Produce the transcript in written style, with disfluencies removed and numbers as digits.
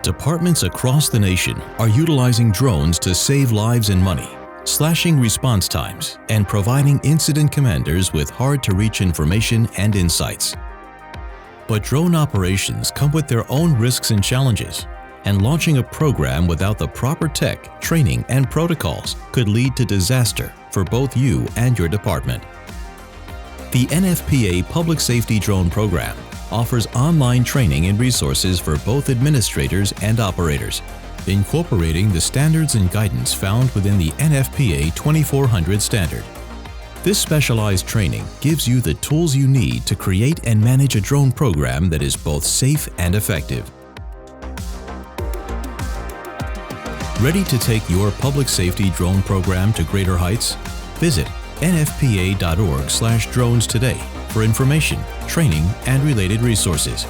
Departments across the nation are utilizing drones to save lives and money, slashing response times, and providing incident commanders with hard-to-reach information and insights. But drone operations come with their own risks and challenges, and launching a program without the proper tech, training, and protocols could lead to disaster for both you and your department. The NFPA Public Safety Drone Program offers online training and resources for both administrators and operators, incorporating the standards and guidance found within the NFPA 2400 standard. This specialized training gives you the tools you need to create and manage a drone program that is both safe and effective. Ready to take your public safety drone program to greater heights? Visit nfpa.org/drones today for information, training, and related resources.